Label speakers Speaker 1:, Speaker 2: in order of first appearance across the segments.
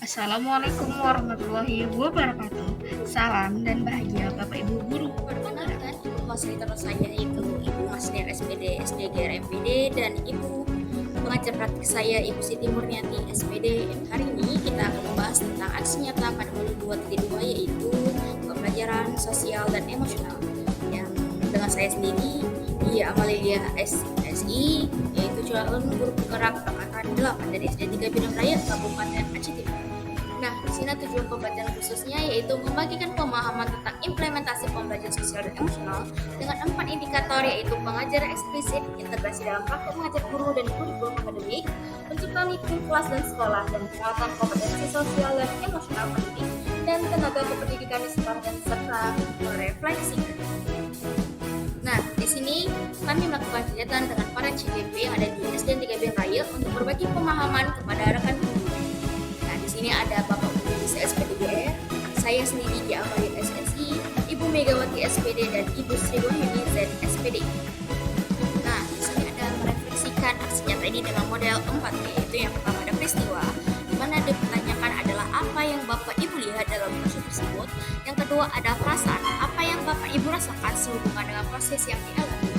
Speaker 1: Assalamualaikum warahmatullahi wabarakatuh. Salam dan bahagia Bapak Ibu Guru.
Speaker 2: Perkenalkan, Ibu fasilitator saya yaitu Ibu Masnia SPD, SDGR MPD, dan Ibu pengajar praktik saya Ibu Siti Murniati SPD. Hari ini kita akan membahas tentang aksi nyata pada modul 2.2 yaitu pembelajaran sosial dan emosional. Yang dengan saya sendiri, Amalia SSI, yaitu calon guru penggerak angkatan 8 dari SD 3 Bidang Raya Kabupaten Aceh Timur. Nah, di sini tujuan pembelajaran khususnya yaitu membagikan pemahaman tentang implementasi pembelajaran sosial dan emosional dengan 4 indikator yaitu pengajaran eksplisit, integrasi dalam praktek mengajar guru dan kurikulum akademik, penciptaan iklim kelas dan sekolah, dan penguatan kompetensi sosial dan emosional pendidik, dan tenaga kependidikan di sekolah dan serta merefleksikan. Nah, di sini kami melakukan kegiatan dengan para CGP yang ada di SD 3 Bidang Raya untuk berbagi pemahaman kepada rekan guru. Nah, di sini ada Bapak Guru SPDGR, saya sendiri di Amalia SSI, Ibu Megawati SPD, dan Ibu Sri Wahyuni Z SPD. Nah, di sini ada merefleksikan aksi nyata ini dengan model 4, yaitu yang pertama ada peristiwa, di mana dipertanyakan adalah apa yang Bapak Ibu lihat dalam proses tersebut. Yang kedua ada perasaan, apa yang Bapak Ibu rasakan sehubungan dengan proses yang dialami.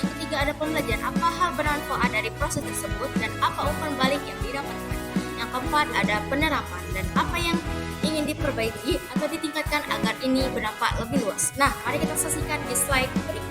Speaker 2: Yang ketiga ada pembelajaran, apa hal bermanfaat dari proses tersebut dan apa umpan balik yang didapatkan. Yang keempat ada penerapan dan apa yang ingin diperbaiki atau ditingkatkan agar ini berdampak lebih luas. Nah, mari kita saksikan di slide berikut.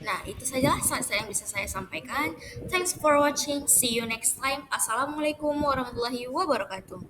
Speaker 2: Nah, itu saja yang bisa saya sampaikan. Thanks for watching. See you next time. Assalamualaikum warahmatullahi wabarakatuh.